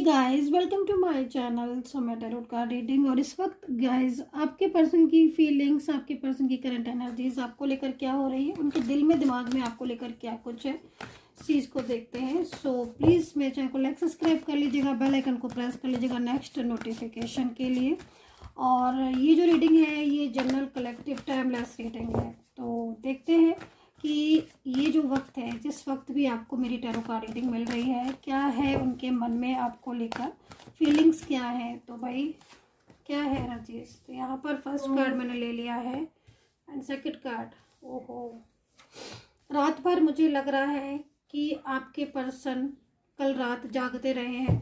Guys, welcome to my channel समय tarot card reading. और इस वक्त गाइस आपके पर्सन की फीलिंग्स, आपके पर्सन की करंट एनर्जीज आपको लेकर क्या हो रही है, उनके दिल में दिमाग में आपको लेकर क्या कुछ है, इस चीज़ को देखते हैं। सो प्लीज़ मेरे चैनल को लाइक सब्सक्राइब कर लीजिएगा, बेल आइकन को प्रेस कर लीजिएगा नेक्स्ट नोटिफिकेशन के लिए। और ये जो रीडिंग है ये जनरल कलेक्टिव टाइमलेस रीडिंग है। तो देखते हैं कि ये जो वक्त है, जिस वक्त भी आपको मेरी टैरो कार्ड रीडिंग मिल रही है, क्या है उनके मन में आपको लेकर, फीलिंग्स क्या है। तो भाई क्या है एनर्जीज। तो यहाँ पर फर्स्ट कार्ड मैंने ले लिया है एंड सेकंड कार्ड। ओहो, रात भर मुझे लग रहा है कि आपके पर्सन कल रात जागते रहे हैं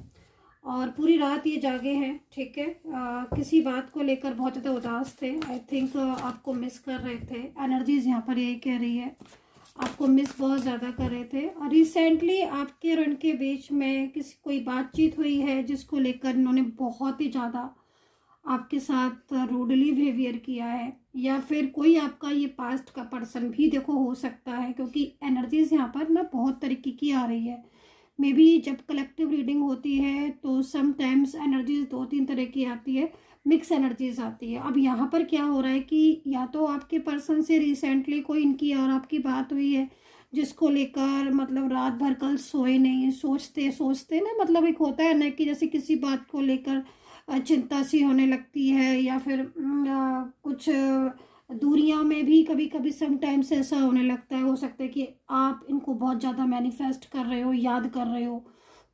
और पूरी रात ये जागे हैं। ठीक है, किसी बात को लेकर बहुत ज़्यादा उदास थे। आई थिंक आपको मिस कर रहे थे। एनर्जीज यहाँ पर यही कह रही है, आपको मिस बहुत ज़्यादा कर रहे थे। और रिसेंटली आपके और उनके बीच में कोई बातचीत हुई है जिसको लेकर इन्होंने बहुत ही ज़्यादा आपके साथ रूडली बिहेवियर किया है, या फिर कोई आपका ये पास्ट का पर्सन भी देखो हो सकता है, क्योंकि एनर्जीज यहाँ पर ना बहुत तरीके की आ रही है। मे बी जब कलेक्टिव रीडिंग होती है तो समटाइम्स एनर्जीज 2-3 तरह की आती है, मिक्स एनर्जीज आती है। अब यहाँ पर क्या हो रहा है कि या तो आपके पर्सन से रिसेंटली कोई इनकी और आपकी बात हुई है जिसको लेकर मतलब रात भर कल सोए नहीं, सोचते सोचते ना, मतलब एक होता है ना कि जैसे किसी बात को लेकर चिंता सी होने लगती है, या फिर कुछ दूरियां में भी कभी कभी समटाइम्स ऐसा होने लगता है। हो सकता है कि आप इनको बहुत ज़्यादा मैनिफेस्ट कर रहे हो, याद कर रहे हो,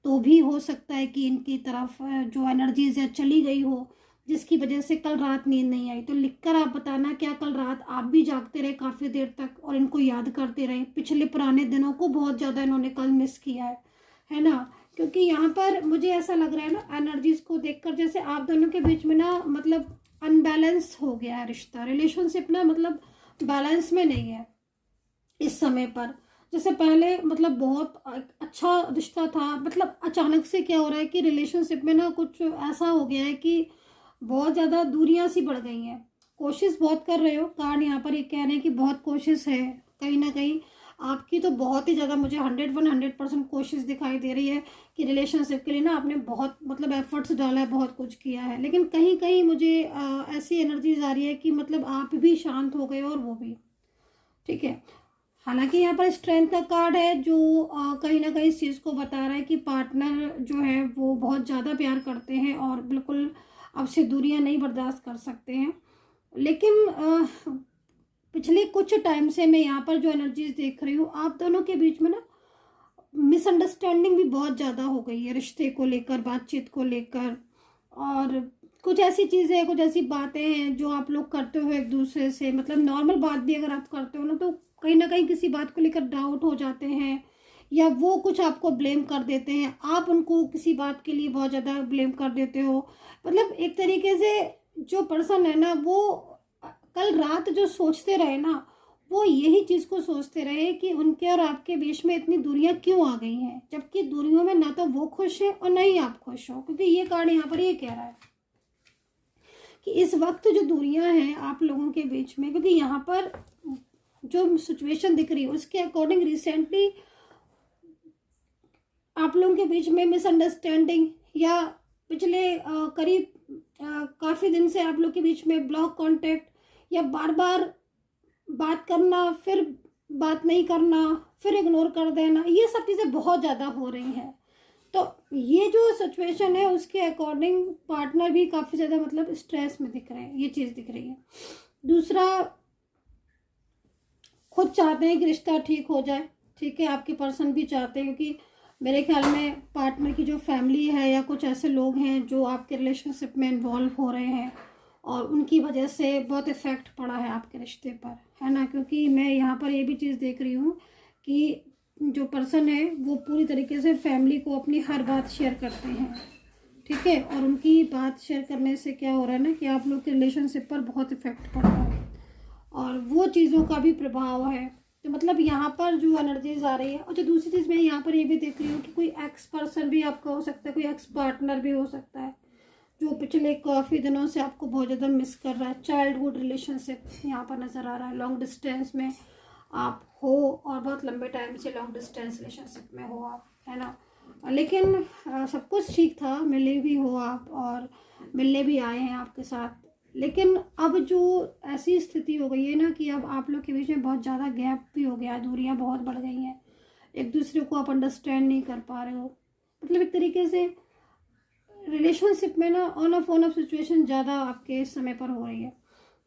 तो भी हो सकता है कि इनकी तरफ जो एनर्जीज है चली गई हो, जिसकी वजह से कल रात नींद नहीं आई। तो लिखकर आप बताना, क्या कल रात आप भी जागते रहे काफ़ी देर तक और इनको याद करते रहे, पिछले पुराने दिनों को बहुत ज़्यादा इन्होंने कल मिस किया है ना। क्योंकि यहाँ पर मुझे ऐसा लग रहा है ना एनर्जीज को देखकर, जैसे आप दोनों के बीच में ना मतलब अनबैलेंस हो गया है रिश्ता, रिलेशनशिप ना मतलब बैलेंस में नहीं है इस समय पर। जैसे पहले मतलब बहुत अच्छा रिश्ता था, मतलब अचानक से क्या हो रहा है कि रिलेशनशिप में ना कुछ ऐसा हो गया है कि बहुत ज़्यादा दूरियां सी बढ़ गई हैं। कोशिश बहुत कर रहे हो, कार्ड यहाँ पर ये कह रहे हैं कि बहुत कोशिश है, कहीं ना कहीं आपकी तो बहुत ही ज़्यादा मुझे 100% कोशिश दिखाई दे रही है कि रिलेशनशिप के लिए ना आपने बहुत मतलब एफर्ट्स डाला है, बहुत कुछ किया है। लेकिन कहीं कहीं मुझे ऐसी एनर्जीज आ रही है कि मतलब आप भी शांत हो गए और वो भी। ठीक है, हालांकि यहाँ पर स्ट्रेंथ का कार्ड है जो कहीं ना कहीं इस चीज़ को बता रहा है कि पार्टनर जो है वो बहुत ज़्यादा प्यार करते हैं और बिल्कुल आपसे दूरियां नहीं बर्दाश्त कर सकते हैं। लेकिन पिछले कुछ टाइम से मैं यहाँ पर जो एनर्जीज देख रही हूँ, आप दोनों के बीच में ना मिसअंडरस्टैंडिंग भी बहुत ज़्यादा हो गई है रिश्ते को लेकर, बातचीत को लेकर। और कुछ ऐसी चीज़ें, कुछ ऐसी बातें हैं जो आप लोग करते हो एक दूसरे से, मतलब नॉर्मल बात भी अगर आप करते हो ना कहीं किसी बात को लेकर डाउट हो जाते हैं, या वो कुछ आपको ब्लेम कर देते हैं, आप उनको किसी बात के लिए बहुत ज़्यादा ब्लेम कर देते हो। मतलब एक तरीके से जो पर्सन है ना वो कल रात जो सोचते रहे ना, वो यही चीज़ को सोचते रहे कि उनके और आपके बीच में इतनी दूरियां क्यों आ गई हैं, जबकि दूरियों में ना तो वो खुश है और ना ही आप खुश हो। क्योंकि ये कार्ड यहाँ पर ये कह रहा है कि इस वक्त जो दूरियां हैं आप लोगों के बीच में, क्योंकि यहाँ पर जो सिचुएशन दिख रही है उसके अकॉर्डिंग रिसेंटली आप लोगों के बीच में मिसअंडरस्टैंडिंग, या पिछले करीब काफ़ी दिन से आप लोग के बीच में ब्लॉक कांटेक्ट, या बार बार बात करना, फिर बात नहीं करना, फिर इग्नोर कर देना, ये सब चीज़ें बहुत ज़्यादा हो रही हैं। तो ये जो सिचुएशन है उसके अकॉर्डिंग पार्टनर भी काफ़ी ज़्यादा मतलब स्ट्रेस में दिख रहे हैं, ये चीज़ दिख रही है। दूसरा, खुद चाहते हैं कि रिश्ता ठीक हो जाए। ठीक है, आपके पर्सन भी चाहते हैं, क्योंकि मेरे ख्याल में पार्टनर की जो फैमिली है या कुछ ऐसे लोग हैं जो आपके रिलेशनशिप में इन्वॉल्व हो रहे हैं और उनकी वजह से बहुत इफ़ेक्ट पड़ा है आपके रिश्ते पर, है ना। क्योंकि मैं यहाँ पर ये भी चीज़ देख रही हूँ कि जो पर्सन है वो पूरी तरीके से फैमिली को अपनी हर बात शेयर करते हैं। ठीक है, और उनकी बात शेयर करने से क्या हो रहा है ना कि आप लोग के रिलेशनशिप पर बहुत इफ़ेक्ट पड़ रहा है और वो चीज़ों का भी प्रभाव है। तो मतलब यहाँ पर जो एनर्जीज आ रही है, और जो दूसरी चीज़ मैं यहाँ पर ये भी देख रही हूँ कि कोई एक्स पर्सन भी आपका हो सकता है, कोई एक्स पार्टनर भी हो सकता है जो पिछले काफ़ी दिनों से आपको बहुत ज़्यादा मिस कर रहा है। चाइल्डहुड रिलेशनशिप यहाँ पर नज़र आ रहा है, लॉन्ग डिस्टेंस में आप हो और बहुत लंबे टाइम से लॉन्ग डिस्टेंस रिलेशनशिप में हो आप, है ना। लेकिन सब कुछ ठीक था, मिले भी हो आप और मिलने भी आए हैं आपके साथ। लेकिन अब जो ऐसी स्थिति हो गई है ना कि अब आप लोग के बीच में बहुत ज़्यादा गैप भी हो गया, दूरियां बहुत बढ़ गई हैं, एक दूसरे को आप अंडरस्टैंड नहीं कर पा रहे हो। मतलब एक तरीके से रिलेशनशिप में ना ऑन ऑफ सिचुएशन ज़्यादा आपके इस समय पर हो रही है।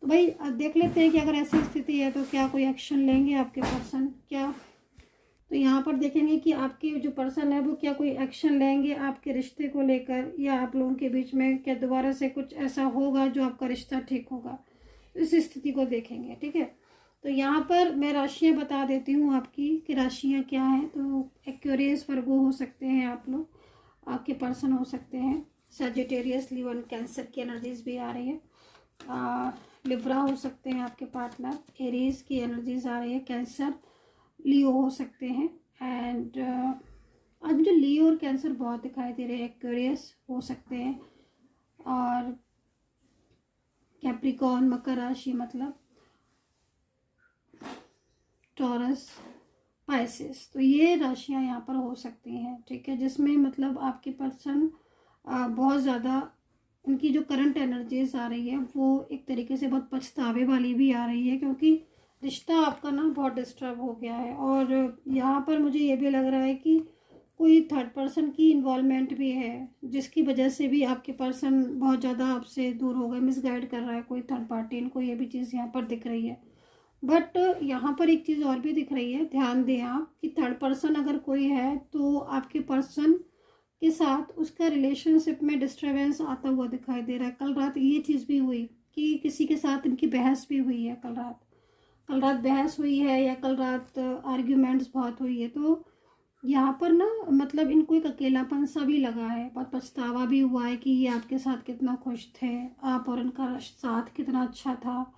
तो भाई देख लेते हैं कि अगर ऐसी स्थिति है तो क्या कोई एक्शन लेंगे आपके पर्सन क्या। तो यहाँ पर देखेंगे कि आपके जो पर्सन है वो क्या कोई एक्शन लेंगे आपके रिश्ते को लेकर, या आप लोगों के बीच में क्या दोबारा से कुछ ऐसा होगा जो आपका रिश्ता ठीक होगा। इस स्थिति को देखेंगे, ठीक है। तो यहाँ पर मैं राशियाँ बता देती हूँ आपकी कि राशियाँ क्या हैं। तो एक्वेरियस, वर्गो हो सकते हैं आप लोग, आपके पर्सन हो सकते हैं, सजिटेरियस, लियो, कैंसर की एनर्जीज भी आ रही है, लिब्रा हो सकते हैं आपके पार्टनर, एरीज की एनर्जीज आ रही है, कैंसर, लियो हो सकते हैं। एंड आज मुझे लियो और कैंसर बहुत दिखाई दे रहे हैं। एक्वेरियस हो सकते हैं और कैप्रिकॉर्न, मकर राशि, मतलब टॉरस, पाइसेस। तो ये राशियां यहाँ पर हो सकती हैं, ठीक है, जिसमें मतलब आपके पर्सन बहुत ज़्यादा, उनकी जो करंट एनर्जीज आ रही है वो एक तरीके से बहुत पछतावे वाली भी आ रही है, क्योंकि रिश्ता आपका ना बहुत डिस्टर्ब हो गया है। और यहाँ पर मुझे ये भी लग रहा है कि कोई थर्ड पर्सन की इन्वॉल्वमेंट भी है, जिसकी वजह से भी आपके पर्सन बहुत ज़्यादा आपसे दूर हो गए, मिसगाइड कर रहा है कोई थर्ड पार्टी, इनको ये भी चीज़ यहाँ पर दिख रही है। बट यहाँ पर एक चीज़ और भी दिख रही है, ध्यान दें आप कि थर्ड पर्सन अगर कोई है तो आपके पर्सन के साथ उसका रिलेशनशिप में डिस्टरबेंस आता हुआ दिखाई दे रहा है। कल रात ये चीज़ भी हुई कि किसी के साथ इनकी बहस भी हुई है, कल रात बहस हुई है, या कल रात आर्ग्यूमेंट्स बहुत हुई है। तो यहाँ पर ना मतलब इनको एक अकेलापन सा भी लगा है, बहुत पछतावा भी हुआ है कि ये आपके साथ कितना खुश थे, आप और इनका साथ कितना अच्छा था,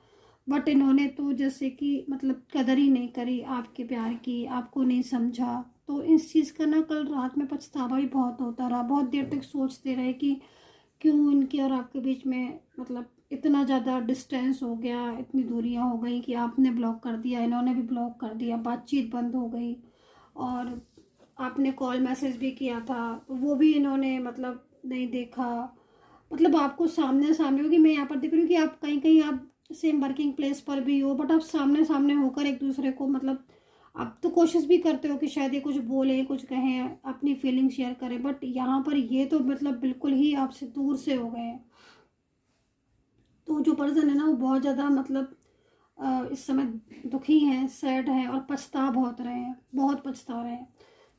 बट इन्होंने तो जैसे कि मतलब कदर ही नहीं करी आपके प्यार की, आपको नहीं समझा। तो इस चीज़ का ना कल रात में पछतावा भी बहुत होता रहा, बहुत देर तक सोचते रहे कि क्यों इनके और आपके बीच में मतलब इतना ज़्यादा डिस्टेंस हो गया, इतनी दूरियां हो गई कि आपने ब्लॉक कर दिया, इन्होंने भी ब्लॉक कर दिया, बातचीत बंद हो गई। और आपने कॉल मैसेज भी किया था वो भी इन्होंने मतलब नहीं देखा। मतलब आपको सामने सामने, क्योंकि मैं यहाँ पर देख रही हूँ कि आप कहीं कहीं आप सेम वर्किंग प्लेस पर भी हो, बट आप सामने सामने होकर एक दूसरे को मतलब आप तो कोशिश भी करते हो कि शायद ये कुछ बोले, कुछ कहें, अपनी फीलिंग शेयर करें, बट यहाँ पर ये तो मतलब बिल्कुल ही आपसे दूर से हो गए हैं। तो जो पर्सन है ना वो बहुत ज़्यादा मतलब इस समय दुखी हैं, सैड हैं और पछता बहुत रहे हैं, बहुत पछता रहे हैं।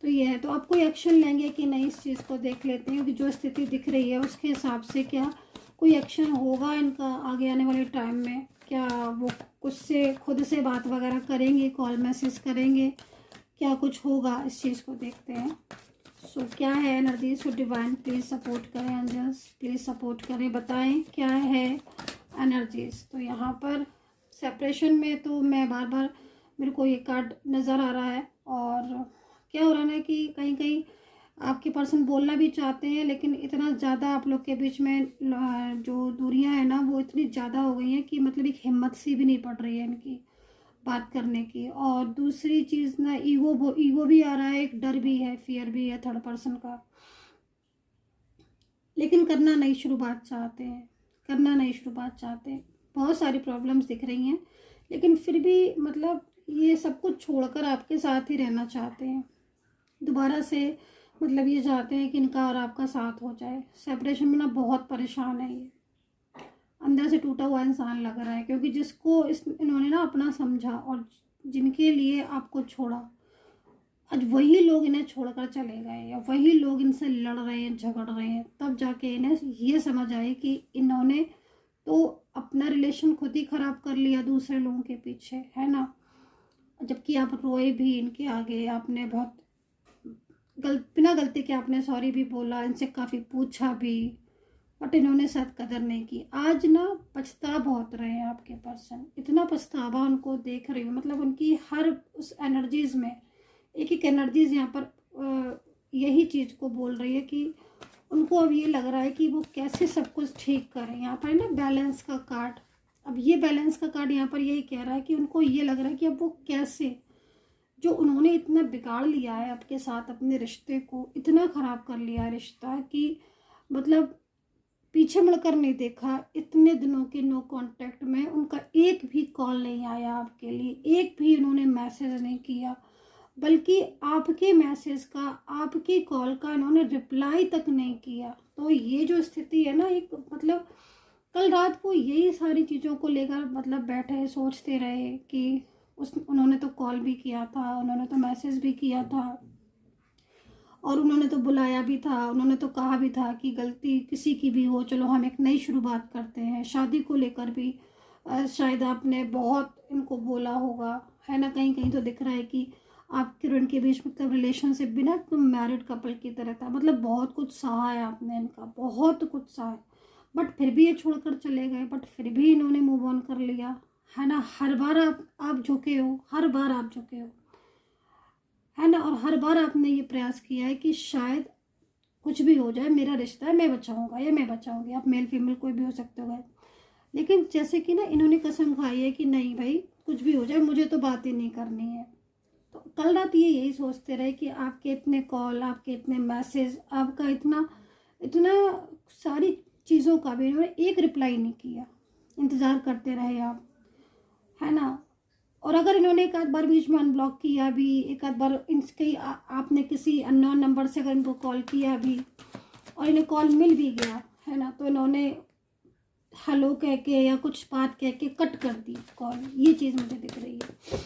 तो ये है, तो आप कोई एक्शन लेंगे कि नहीं, इस चीज़ को देख लेते हैं कि जो स्थिति दिख रही है उसके हिसाब से क्या कोई एक्शन होगा इनका आगे आने वाले टाइम में। क्या वो कुछ से खुद से बात वगैरह करेंगे, कॉल मैसेज करेंगे, क्या कुछ होगा, इस चीज़ को देखते हैं। सो क्या है energy, so divine please support करें, एंजल्स प्लीज़ सपोर्ट करें, बताएं क्या है एनर्जीज। तो यहाँ पर सेपरेशन में तो मैं बार बार मेरे को ये कार्ड नज़र आ रहा है, और क्या हो रहा है ना कि कहीं कहीं आपके पर्सन बोलना भी चाहते हैं, लेकिन इतना ज़्यादा आप लोग के बीच में जो दूरियां हैं ना वो इतनी ज़्यादा हो गई हैं कि मतलब एक हिम्मत सी भी नहीं पड़ रही है इनकी बात करने की। और दूसरी चीज़ ना ईगो भी आ रहा है, एक डर भी है, फियर भी है थर्ड पर्सन का, लेकिन करना नहीं शुरुआत चाहते हैं, करना नहीं शुरुआत चाहते हैं। बहुत सारी प्रॉब्लम्स दिख रही हैं, लेकिन फिर भी मतलब ये सब कुछ छोड़कर आपके साथ ही रहना चाहते हैं दोबारा से। मतलब ये चाहते हैं कि इनका और आपका साथ हो जाए। सेपरेशन में ना बहुत परेशान है ये, अंदर से टूटा हुआ इंसान लग रहा है, क्योंकि जिसको इन्होंने ना अपना समझा और जिनके लिए आपको छोड़ा, आज वही लोग इन्हें छोड़कर चले गए, या वही लोग इनसे लड़ रहे हैं, झगड़ रहे हैं। तब जाके इन्हें ये समझ आए कि इन्होंने तो अपना रिलेशन खुद ही खराब कर लिया दूसरे लोगों के पीछे, है ना। जबकि आप रोए भी इनके आगे, आपने बहुत बिना गलती के आपने सॉरी भी बोला, इनसे काफ़ी पूछा भी, बट इन्होंने शायद कदर नहीं की। आज ना पछता बहुत रहे हैं आपके पर्सन, इतना पछतावा उनको देख रही हूँ, मतलब उनकी हर उस एनर्जीज में एक एक एनर्जीज यहाँ पर यही चीज़ को बोल रही है कि उनको अब ये लग रहा है कि वो कैसे सब कुछ ठीक करें। यहाँ पर ना बैलेंस का कार्ड, अब ये बैलेंस का कार्ड यहाँ पर यही कह रहा है कि उनको ये लग रहा है कि अब वो कैसे जो उन्होंने इतना बिगाड़ लिया है आपके साथ, अपने रिश्ते को इतना ख़राब कर लिया है रिश्ता कि मतलब पीछे मुड़कर नहीं देखा। इतने दिनों के नो कांटेक्ट में उनका एक भी कॉल नहीं आया आपके लिए, एक भी उन्होंने मैसेज नहीं किया, बल्कि आपके मैसेज का, आपकी कॉल का इन्होंने रिप्लाई तक नहीं किया। तो ये जो स्थिति है ना, एक मतलब कल रात को यही सारी चीज़ों को लेकर मतलब बैठे सोचते रहे कि उन्होंने तो कॉल भी किया था, उन्होंने तो मैसेज भी किया था, और उन्होंने तो बुलाया भी था, उन्होंने तो कहा भी था कि गलती किसी की भी हो, चलो हम एक नई शुरुआत करते हैं। शादी को लेकर भी शायद आपने बहुत इनको बोला होगा, है ना। कहीं कहीं तो दिख रहा है कि आपके और इनके बीच मतलब रिलेशनशिप भी ना तुम मैरिड कपल की तरह था। मतलब बहुत कुछ सहा है आपने इनका, बहुत कुछ सहा है, बट फिर भी ये छोड़कर चले गए, बट फिर भी इन्होंने मूव ऑन कर लिया, है ना। हर बार आप झुके हो, हर बार आप झुके हो, है ना। और हर बार आपने ये प्रयास किया है कि शायद कुछ भी हो जाए, मेरा रिश्ता है, मैं बचाऊंगा या मैं बचाऊंगी। आप मेल फीमेल कोई भी हो सकते हो, लेकिन जैसे कि ना इन्होंने कसम खाई है कि नहीं भाई कुछ भी हो जाए, मुझे तो बात ही नहीं करनी है। तो कल रात ये यही सोचते रहे कि आपके इतने कॉल, आपके इतने मैसेज, आपका इतना इतना सारी चीज़ों का भी इन्होंने एक रिप्लाई नहीं किया। इंतज़ार करते रहे आप, है ना। और अगर इन्होंने एक आध बार बीच में अनब्लॉक किया भी, एक आध बार इनके आपने किसी अननोन नंबर से अगर इनको कॉल किया भी और इन्हें कॉल मिल भी गया, है ना, तो इन्होंने हेलो कह के या कुछ बात कह के कट कर दी कॉल। ये चीज़ मुझे दिख रही है।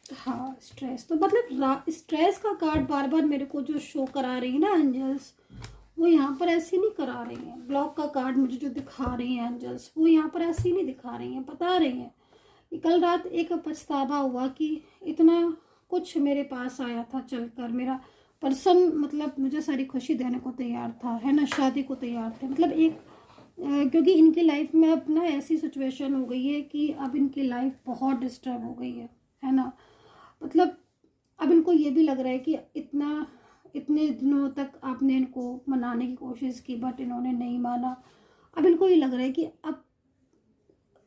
हाँ, स्ट्रेस तो मतलब स्ट्रेस का कार्ड बार बार मेरे को जो शो करा रही है ना एंजल्स, वो यहाँ पर ऐसे नहीं करा रही हैं। ब्लॉक का कार्ड मुझे जो दिखा रही हैं एंजल्स, वो यहाँ पर ऐसे नहीं दिखा रही हैं, बता रही हैं कि कल रात एक पछतावा हुआ कि इतना कुछ मेरे पास आया था चलकर, मेरा पर्सन मतलब मुझे सारी खुशी देने को तैयार था, है ना, शादी को तैयार थे। मतलब एक क्योंकि इनकी लाइफ में अब ना ऐसी सिचुएशन हो गई है कि अब इनकी लाइफ बहुत डिस्टर्ब हो गई है ना। मतलब अब इनको ये भी लग रहा है कि इतने दिनों तक आपने इनको मनाने की कोशिश की, बट इन्होंने नहीं माना। अब इनको ये लग रहा है कि अब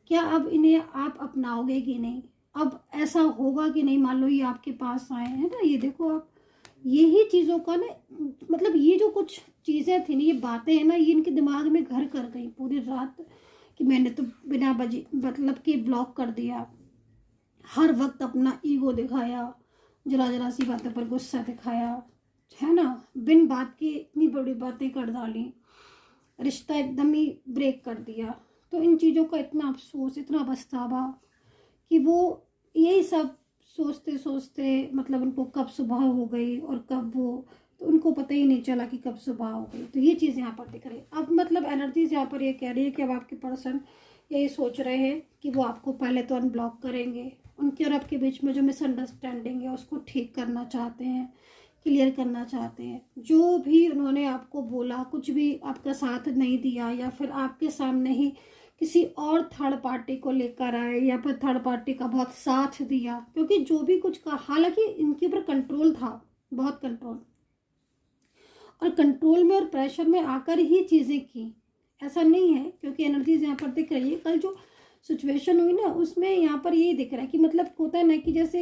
क्या, अब इन्हें आप अपनाओगे कि नहीं, अब ऐसा होगा कि नहीं। मान लो ये आपके पास आए हैं ना, ये देखो आप, यही चीज़ों का ना मतलब ये जो कुछ चीज़ें थी ना, ये बातें हैं ना, ये इनके दिमाग में घर कर गई पूरी रात कि मैंने तो बिना बजी मतलब कि ब्लॉक कर दिया, हर वक्त अपना ईगो दिखाया, जरा जरा सी बातों पर गुस्सा दिखाया, है ना, बिन बात की इतनी बड़ी बातें कर डाली, रिश्ता एकदम ही ब्रेक कर दिया। तो इन चीज़ों का इतना अफसोस, इतना पछतावा कि वो यही सब सोचते सोचते मतलब उनको कब सुबह हो गई और कब वो, तो उनको पता ही नहीं चला कि कब सुबह हो गई। तो ये चीज़ यहाँ पर दिख रही है। अब मतलब एनर्जीज यहाँ पर ये कह रही है कि अब आपके पर्सन यही सोच रहे हैं कि वो आपको पहले तो अनब्लॉक करेंगे, उनके और आपके बीच में जो मिसअंडरस्टैंडिंग है उसको ठीक करना चाहते हैं, क्लियर करना चाहते हैं। जो भी उन्होंने आपको बोला, कुछ भी आपका साथ नहीं दिया, या फिर आपके सामने ही किसी और थर्ड पार्टी को लेकर आए, या फिर थर्ड पार्टी का बहुत साथ दिया, क्योंकि जो भी कुछ कहा, हालांकि इनके ऊपर कंट्रोल था, बहुत कंट्रोल, और कंट्रोल में और प्रेशर में आकर ही चीज़ें की, ऐसा नहीं है। क्योंकि एनर्जीज यहाँ पर दिख रही है, कल जो सिचुएशन हुई ना उसमें यहाँ पर यही दिख रहा है कि मतलब होता है ना कि जैसे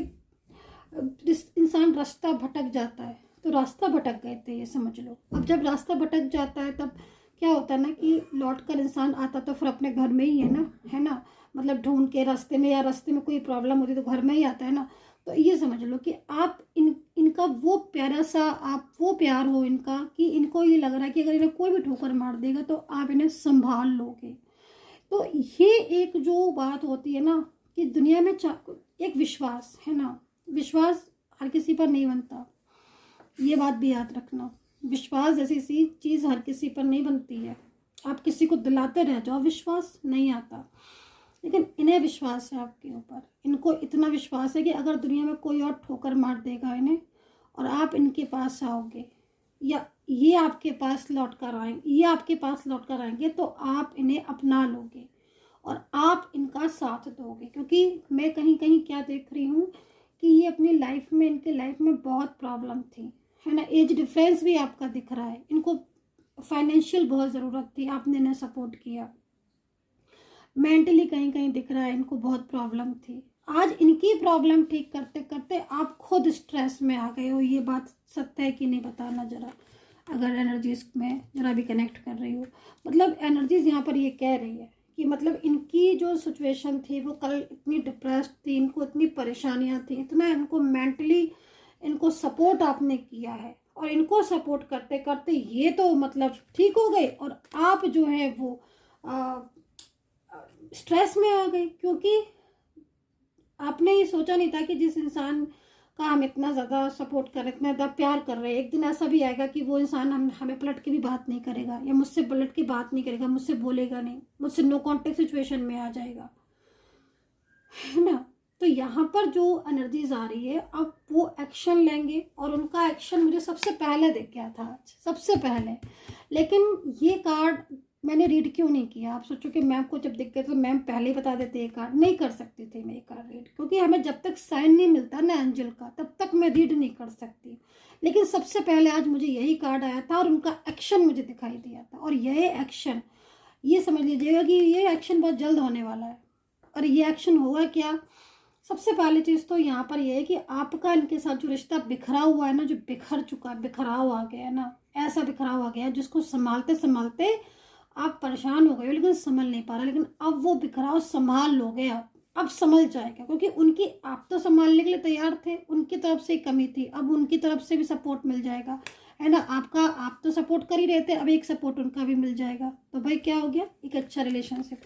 इंसान रास्ता भटक जाता है, तो रास्ता भटक गए थे ये समझ लो। अब जब रास्ता भटक जाता है तब क्या होता है ना कि लौट कर इंसान आता तो फिर अपने घर में ही है ना, मतलब ढूंढ के रास्ते में, या रास्ते में कोई प्रॉब्लम होती तो घर में ही आता है ना। तो ये समझ लो कि आप इनका वो प्यारा सा, आप वो प्यार हो इनका कि इनको ये लग रहा है कि अगर इन्हें कोई भी ठोकर मार देगा तो आप इन्हें संभाल लोगे। तो ये एक जो बात होती है ना कि दुनिया में एक विश्वास है ना, विश्वास हर किसी पर नहीं बनता, ये बात भी याद रखना। विश्वास जैसी सी चीज़ हर किसी पर नहीं बनती है। आप किसी को दिलाते रह जाओ, विश्वास नहीं आता, लेकिन इन्हें विश्वास है आपके ऊपर। इनको इतना विश्वास है कि अगर दुनिया में कोई और ठोकर मार देगा इन्हें और आप इनके पास आओगे, या ये आपके पास लौट कर आएंगे, ये आपके पास लौट कर आएंगे, तो आप इन्हें अपना लोगे और आप इनका साथ दोगे। क्योंकि मैं कहीं कहीं क्या देख रही हूँ कि ये अपनी लाइफ में, इनके लाइफ में बहुत प्रॉब्लम थी, है ना। एज डिफरेंस भी आपका दिख रहा है, इनको फाइनेंशियल बहुत ज़रूरत थी, आपने इन्हें सपोर्ट किया। मेंटली कहीं कहीं दिख रहा है इनको बहुत प्रॉब्लम थी, आज इनकी प्रॉब्लम ठीक करते करते आप खुद स्ट्रेस में आ गए हो। ये बात सत्य है कि नहीं बताना ज़रा, अगर एनर्जीज में ज़रा भी कनेक्ट कर रही हो। मतलब एनर्जीज यहाँ पर ये कह रही है कि मतलब इनकी जो सिचुएशन थी वो कल इतनी डिप्रेस्ड थी, इनको इतनी परेशानियाँ थी, इतना इनको मेंटली इनको सपोर्ट आपने किया है, और इनको सपोर्ट करते करते ये तो मतलब ठीक हो गए, और आप जो है वो स्ट्रेस में आ गए, क्योंकि आपने ये सोचा नहीं था कि जिस इंसान का हम इतना ज़्यादा सपोर्ट कर रहे, इतना ज़्यादा प्यार कर रहे हैं, एक दिन ऐसा भी आएगा कि वो इंसान हमें पलट के भी बात नहीं करेगा, या मुझसे पलट के बात नहीं करेगा, मुझसे बोलेगा नहीं, मुझसे नो कांटेक्ट सिचुएशन में आ जाएगा, है ना। तो यहाँ पर जो एनर्जीज आ रही है, अब वो एक्शन लेंगे, और उनका एक्शन मुझे सबसे पहले दिख गया था आज, सबसे पहले। लेकिन ये कार्ड मैंने रीड क्यों नहीं किया? आप सोचो कि मैम को जब दिख गया तो मैम पहले ही बता देते, ये कार्ड नहीं कर सकती थी मैं ये कार्ड रीड, क्योंकि हमें जब तक साइन नहीं मिलता ना एंजल का, तब तक मैं रीड नहीं कर सकती। लेकिन सबसे पहले आज मुझे यही कार्ड आया था, और उनका एक्शन मुझे दिखाई दिया था, और यह एक्शन, ये समझ लीजिएगा कि ये एक्शन बहुत जल्द होने वाला है। और ये एक्शन होगा क्या? सबसे पहली चीज़ तो यहाँ पर यह है कि आपका इनके साथ जो रिश्ता बिखरा हुआ है ना, जो बिखर चुका है, बिखराव आ गया है ना, ऐसा बिखराव आ गया है जिसको संभालते संभालते आप परेशान हो गए हो, लेकिन संभल नहीं पा रहा। लेकिन अब वो बिखराव संभाल लोगे आप, अब संभल जाएगा, क्योंकि उनकी, आप तो संभालने के लिए तैयार थे, उनकी तरफ से कमी थी, अब उनकी तरफ से भी सपोर्ट मिल जाएगा, है ना। आपका, आप तो सपोर्ट कर ही रहे थे, अब एक सपोर्ट उनका भी मिल जाएगा, तो भाई क्या हो गया, एक अच्छा रिलेशनशिप।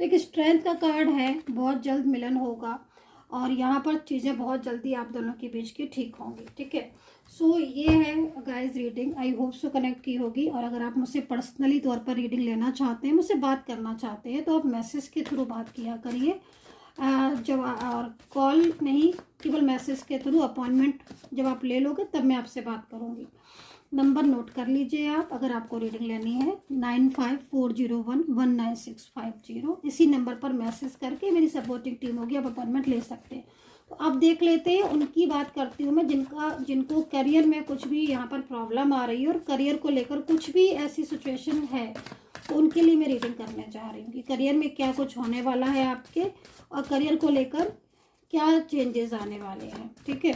तो एक स्ट्रेंथ का कार्ड है, बहुत जल्द मिलन होगा, और यहाँ पर चीज़ें बहुत जल्दी आप दोनों के बीच की ठीक होंगी, ठीक है। सो ये है गाइस रीडिंग, आई होप सो कनेक्ट की होगी। और अगर आप मुझसे पर्सनली तौर पर रीडिंग लेना चाहते हैं, मुझसे बात करना चाहते हैं, तो आप मैसेज के थ्रू बात किया करिए, जब, और कॉल नहीं, केवल मैसेज के थ्रू अपॉइंटमेंट जब आप ले लोगे तब मैं आपसे बात करूँगी। नंबर नोट कर लीजिए आप, अगर आपको रीडिंग लेनी है 9540119650, इसी नंबर पर मैसेज करके मेरी सपोर्टिंग टीम होगी, आप अपॉइंटमेंट ले सकते हैं। तो आप देख लेते हैं, उनकी बात करती हूँ मैं, जिनको करियर में कुछ भी यहाँ पर प्रॉब्लम आ रही है, और करियर को लेकर कुछ भी ऐसी सिचुएशन है, तो उनके लिए मैं रीडिंग करने जा रही हूँ कि करियर में क्या कुछ होने वाला है आपके, और करियर को लेकर क्या चेंजेस आने वाले हैं, ठीक है।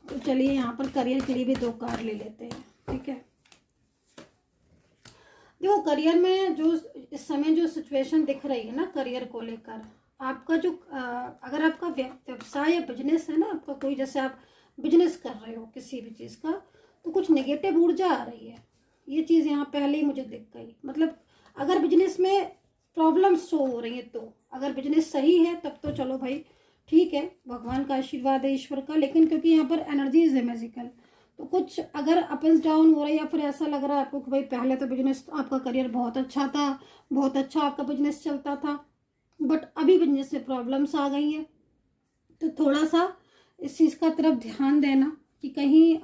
तो चलिए यहाँ पर करियर के लिए भी 2 कार्ड ले लेते हैं, ठीक है। देखो करियर में जो इस समय जो सिचुएशन दिख रही है ना करियर को लेकर, आपका जो अगर आपका व्यवसाय या बिजनेस है ना, आपका कोई, जैसे आप बिजनेस कर रहे हो किसी भी चीज़ का, तो कुछ नेगेटिव ऊर्जा आ रही है, ये चीज़ यहाँ पहले ही मुझे दिख गई। मतलब अगर बिजनेस में प्रॉब्लम्स शो हो रही है, तो अगर बिजनेस सही है तब तो चलो भाई ठीक है, भगवान का आशीर्वाद है, ईश्वर का। लेकिन क्योंकि यहाँ पर एनर्जीज है मैजिकल, तो कुछ अगर अप एंड डाउन हो रहा है, या फिर ऐसा लग रहा है आपको कि भाई पहले तो बिजनेस, आपका करियर बहुत अच्छा था, बहुत अच्छा आपका बिजनेस चलता था, बट अभी बिजनेस में प्रॉब्लम्स आ गई हैं, तो थोड़ा सा इस चीज़ का तरफ ध्यान देना कि कहीं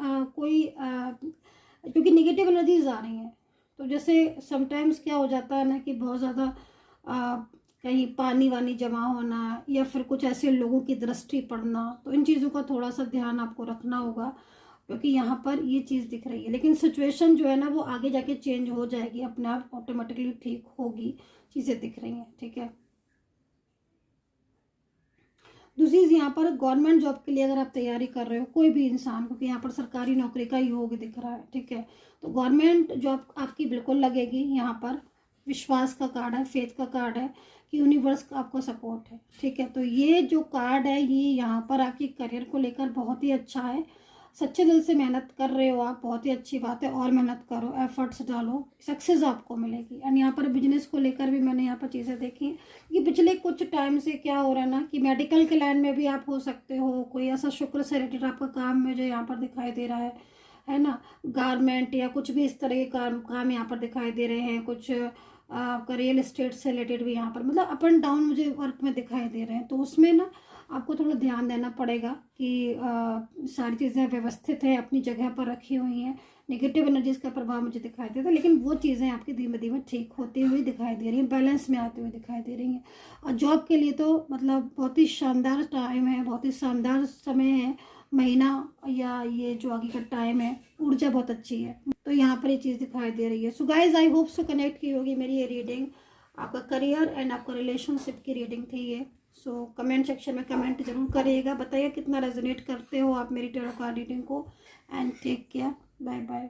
क्योंकि निगेटिव एनर्जीज आ रही हैं। तो जैसे समटाइम्स क्या हो जाता है ना कि बहुत ज़्यादा कहीं पानी वानी जमा होना, या फिर कुछ ऐसे लोगों की दृष्टि पड़ना, तो इन चीज़ों का थोड़ा सा ध्यान आपको रखना होगा, क्योंकि यहाँ पर ये चीज़ दिख रही है। लेकिन सिचुएशन जो है ना वो आगे जाके चेंज हो जाएगी, अपने आप ऑटोमेटिकली ठीक होगी, चीज़ें दिख रही हैं, ठीक है। दूसरी चीज़, यहाँ पर गवर्नमेंट जॉब के लिए अगर आप तैयारी कर रहे हो, कोई भी इंसान, क्योंकि यहाँ पर सरकारी नौकरी का योग दिख रहा है, ठीक है, तो गवर्नमेंट जॉब आपकी बिल्कुल लगेगी। यहाँ पर विश्वास का कार्ड है, फेथ का कार्ड है कि यूनिवर्स का आपको सपोर्ट है, ठीक है। तो ये जो कार्ड है, ये यहाँ पर आपकी करियर को लेकर बहुत ही अच्छा है। सच्चे दिल से मेहनत कर रहे हो आप, बहुत ही अच्छी बात है, और मेहनत करो, एफर्ट्स डालो, सक्सेस आपको मिलेगी। एंड यहाँ पर बिजनेस को लेकर भी मैंने यहाँ पर चीज़ें देखी हैं कि पिछले कुछ टाइम से क्या हो रहा है ना कि मेडिकल के लाइन में भी आप हो सकते हो, कोई ऐसा शुक्र से रिलेटेड आपका काम मुझे यहाँ पर दिखाई दे रहा है ना, गारमेंट या कुछ भी इस तरह के काम यहाँ पर दिखाई दे रहे हैं, कुछ आपका रियल एस्टेट से रिलेटेड भी यहाँ पर, मतलब अप एंड डाउन मुझे वर्क में दिखाई दे रहे हैं। तो उसमें ना आपको थोड़ा ध्यान देना पड़ेगा कि सारी चीज़ें व्यवस्थित है, अपनी जगह पर रखी हुई हैं। नेगेटिव एनर्जीज का प्रभाव मुझे दिखाई देता है, लेकिन वो चीज़ें आपकी धीमे धीमे ठीक होती हुई दिखाई दे रही हैं, बैलेंस में आती हुई दिखाई दे रही हैं। और जॉब के लिए तो मतलब बहुत ही शानदार टाइम है, बहुत ही शानदार समय है, महीना या ये जो आगे का टाइम है, ऊर्जा बहुत अच्छी है। तो यहाँ पर ये चीज़ दिखाई दे रही है। So guys I hope so connect की होगी मेरी ये रीडिंग। आपका करियर एंड आपका रिलेशनशिप की रीडिंग थी ये। सो कमेंट सेक्शन में कमेंट जरूर करिएगा, बताइए कितना रेजोनेट करते हो आप मेरी टैरो कार्ड रीडिंग को। And take care, bye bye.